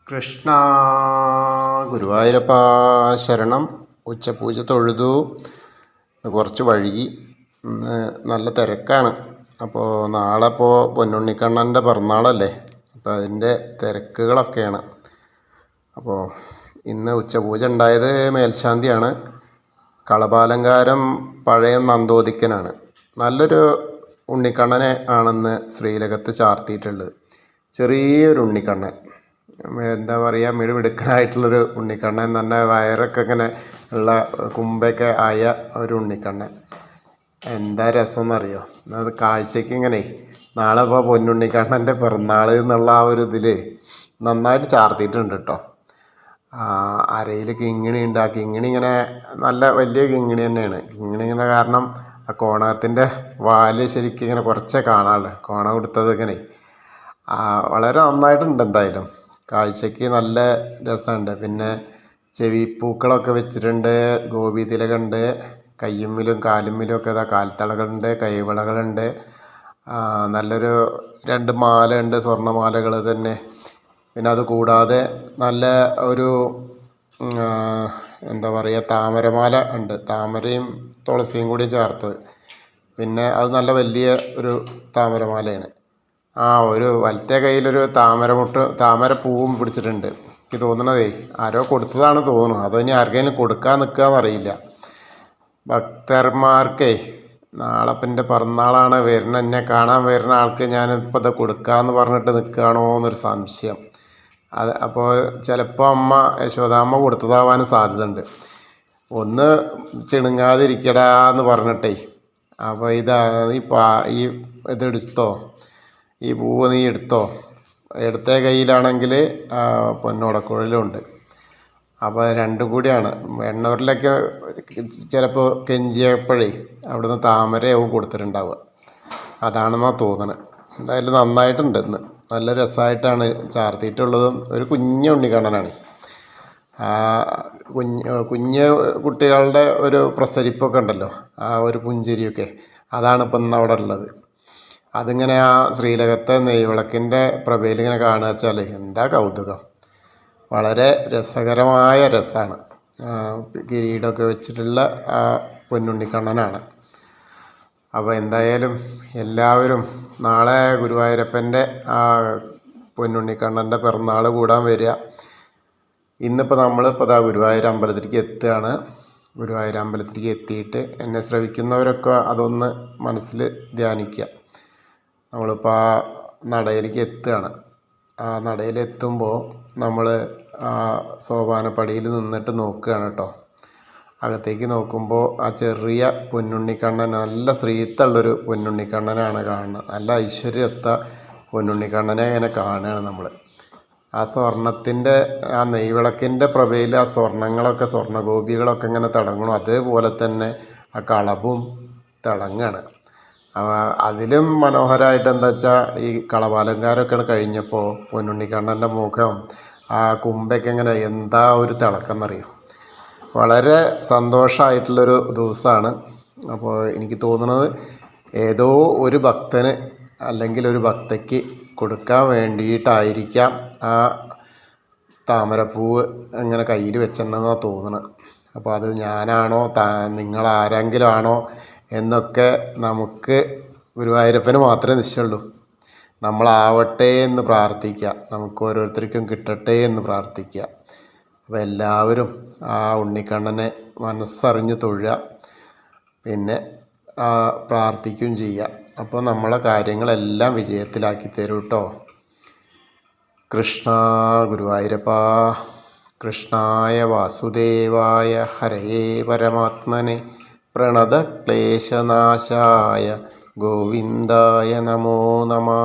കൃഷ്ണ ഗുരുവായൂരപ്പ ശരണം. ഉച്ചപൂജ തൊഴുതു, കുറച്ച് വഴുകി. നല്ല തിരക്കാണ്. അപ്പോൾ നാളെ പൊന്നുണ്ണിക്കണ്ണൻ്റെ പിറന്നാളല്ലേ, അപ്പോൾ അതിൻ്റെ തിരക്കുകളൊക്കെയാണ്. അപ്പോൾ ഇന്ന് ഉച്ചപൂജ ഉണ്ടായത് മേൽശാന്തിയാണ്. കളഭാലങ്കാരം പഴയ നന്തോദിക്കനാണ്. നല്ലൊരു ഉണ്ണിക്കണ്ണനെ ആണെന്ന് ശ്രീലകത്ത് ചാർത്തിയിട്ടുള്ളത്. ചെറിയൊരു ഉണ്ണിക്കണ്ണൻ, എന്താ പറയുക, മിടുമിടുക്കനായിട്ടുള്ളൊരു ഉണ്ണിക്കണ്ണൻ. നല്ല വയറൊക്കെ ഇങ്ങനെ ഉള്ള കുമ്പൊക്കെ ആയ ഒരു ഉണ്ണിക്കണ്ണൻ. എന്താ രസം എന്നറിയോ, അത് കാഴ്ചയ്ക്ക് ഇങ്ങനെ നാളെ ഇപ്പോൾ പൊന്നുണ്ണിക്കണ്ണൻ്റെ പിറന്നാൾ എന്നുള്ള ആ ഒരു ഇതിൽ നന്നായിട്ട് ചാർത്തിയിട്ടുണ്ട് കേട്ടോ. അരയിൽ കിങ്ങിണി ഉണ്ട്. ആ കിങ്ങിണി ഇങ്ങനെ നല്ല വലിയ കിങ്ങിണി തന്നെയാണ്. കിങ്ങിണി ഇങ്ങനെ കാരണം ആ കോണകത്തിൻ്റെ വാല് ശരിക്കും ഇങ്ങനെ കുറച്ചേ കാണാനുള്ളൂ. കോണ കൊടുത്തത് ഇങ്ങനെ വളരെ നന്നായിട്ടുണ്ട്. എന്തായാലും കാഴ്ചയ്ക്ക് നല്ല രസമുണ്ട്. പിന്നെ ചെവിപ്പൂക്കളൊക്കെ വെച്ചിട്ടുണ്ട്, ഗോപീതിലകുണ്ട്, കയ്യുമ്മിലും കാലുമ്മിലും ഒക്കെ കാൽത്തളകളുണ്ട്, കൈവളകളുണ്ട്. നല്ലൊരു 2 മാല ഉണ്ട്, സ്വർണ്ണമാലകൾ തന്നെ. പിന്നെ അത് കൂടാതെ നല്ല ഒരു എന്താ പറയുക, താമരമാല ഉണ്ട്, താമരയും തുളസിയും കൂടി ചേർത്തത്. പിന്നെ അത് നല്ല വലിയ ഒരു താമരമാലയാണ്. ഒരു വലത്തെ കയ്യിലൊരു താമരപ്പൂവും പിടിച്ചിട്ടുണ്ട്. എനിക്ക് തോന്നണതേ ആരോ കൊടുത്തതാണ് തോന്നുന്നു. അതോ ഇനി ആർക്കെങ്കിലും കൊടുക്കാൻ നിൽക്കുകയെന്നറിയില്ല. ഭക്തന്മാർക്കേ നാളെ എൻ്റെ പിറന്നാളാണ്, എന്നെ കാണാൻ വരുന്ന ആൾക്ക് ഞാനിപ്പോൾ ഇത് കൊടുക്കാമെന്ന് പറഞ്ഞിട്ട് നിൽക്കുകയാണോ എന്നൊരു സംശയം. അപ്പോൾ ചിലപ്പോൾ യശോദാമ്മ കൊടുത്തതാവാനും സാധ്യതയുണ്ട്. ഒന്ന് ചിണുങ്ങാതിരിക്കടാ എന്ന് പറഞ്ഞിട്ടേ. അപ്പോൾ ഈ ഇതെടുത്തോ, ഈ പൂവ് നീ എടുത്തോ. ഇടത്തെ കയ്യിലാണെങ്കിൽ പൊന്നോടക്കുഴലുണ്ട്. അപ്പോൾ രണ്ടും കൂടിയാണ്. എണ്ണൂരിലൊക്കെ ചിലപ്പോൾ കെഞ്ചിയപ്പോഴേ അവിടുന്ന് താമരയാവും കൊടുത്തിട്ടുണ്ടാവുക. അതാണെന്നാണ് തോന്നുന്നത്. എന്തായാലും നന്നായിട്ടുണ്ട്. ഇന്ന് നല്ല രസമായിട്ടാണ് ചാർത്തിയിട്ടുള്ളതും. ഒരു കുഞ്ഞ് ഉണ്ണിക്കണ്ണനാണ്. കുഞ്ഞ് കുട്ടികളുടെ ഒരു പ്രസരിപ്പൊക്കെ ഉണ്ടല്ലോ, ആ ഒരു പുഞ്ചിരിയൊക്കെ, അതാണ് ഇപ്പം ഇന്ന് അവിടെ ഉള്ളത്. അതിങ്ങനെ ആ ശ്രീലകത്തെ നെയ്വിളക്കിൻ്റെ പ്രഭയിൽ ഇങ്ങനെ കാണുക വെച്ചാൽ എന്താ കൗതുകം. വളരെ രസകരമായ രസമാണ്. കിരീടമൊക്കെ വെച്ചിട്ടുള്ള ആ പൊന്നുണ്ണിക്കണ്ണനാണ്. അപ്പോൾ എന്തായാലും എല്ലാവരും നാളെ ഗുരുവായൂരപ്പൻ്റെ ആ പൊന്നുണ്ണിക്കണ്ണൻ്റെ പിറന്നാൾ കൂടാൻ വരിക. ഇന്നിപ്പോൾ നമ്മളിപ്പോൾ ഗുരുവായൂർ അമ്പലത്തിലേക്ക് എത്തുകയാണ്. ഗുരുവായൂർ അമ്പലത്തിലേക്ക് എത്തിയിട്ട് എന്നെ ശ്രവിക്കുന്നവരൊക്കെ അതൊന്ന് മനസ്സിൽ ധ്യാനിക്കുക. നമ്മളിപ്പോൾ ആ നടയിലേക്ക് എത്തുകയാണ്. ആ നടയിലെത്തുമ്പോൾ നമ്മൾ ആ സോപാനപ്പടിയിൽ നിന്നിട്ട് നോക്കുകയാണ് കേട്ടോ. അകത്തേക്ക് നോക്കുമ്പോൾ ആ ചെറിയ പൊന്നുണ്ണിക്കണ്ണൻ, നല്ല ശ്രീത്തുള്ളൊരു പൊന്നുണ്ണിക്കണ്ണനാണ് കാണുന്നത്. നല്ല ഐശ്വര്യത്ത പൊന്നുണ്ണിക്കണ്ണനെ ഇങ്ങനെ കാണുകയാണ് നമ്മൾ. ആ സ്വർണത്തിൻ്റെ ആ നെയ്വിളക്കിൻ്റെ പ്രഭയിൽ ആ സ്വർണ്ണഗോപികളൊക്കെ ഇങ്ങനെ തിളങ്ങണം. അതേപോലെ തന്നെ ആ കളഭും തിളങ്ങുകയാണ്. അതിലും മനോഹരമായിട്ട് എന്താ വെച്ചാൽ ഈ കളഭാലങ്കാരമൊക്കെ കഴിഞ്ഞപ്പോൾ പൊന്നുണ്ണിക്കണ്ണൻ്റെ മുഖം, ആ കുമ്പൊക്കെ ഇങ്ങനെ എന്താ ഒരു തിളക്കം എന്നറിയും. വളരെ സന്തോഷമായിട്ടുള്ളൊരു ദിവസമാണ്. അപ്പോൾ എനിക്ക് തോന്നുന്നത് ഏതോ ഒരു ഭക്തന് അല്ലെങ്കിൽ ഒരു ഭക്തയ്ക്ക് കൊടുക്കാൻ വേണ്ടിയിട്ടായിരിക്കാം ആ താമരപ്പൂവ് അങ്ങനെ കയ്യിൽ വെച്ചിട്ടുണ്ടെന്നാണ് തോന്നുന്നത്. അപ്പോൾ അത് ഞാനാണോ നിങ്ങളാരെങ്കിലും ആണോ എന്നൊക്കെ നമുക്ക് ഗുരുവായൂരപ്പന് മാത്രമേ നിശ്ചയമുള്ളൂ. നമ്മളാവട്ടെ എന്ന് പ്രാർത്ഥിക്കുക, നമുക്ക് ഓരോരുത്തർക്കും കിട്ടട്ടെ എന്ന് പ്രാർത്ഥിക്കുക. അപ്പോൾ എല്ലാവരും ആ ഉണ്ണിക്കണ്ണനെ മനസ്സറിഞ്ഞ് തൊഴുക, പിന്നെ പ്രാർത്ഥിക്കുകയും ചെയ്യുക. അപ്പോൾ നമ്മളെ കാര്യങ്ങളെല്ലാം വിജയത്തിലാക്കി തരും കേട്ടോ. കൃഷ്ണ ഗുരുവായൂരപ്പ. കൃഷ്ണായ വാസുദേവായ ഹരയേ പരമാത്മനെ പ്രണതക്ലേശനാശായ ഗോവിന്ദായ നമോ നമഃ.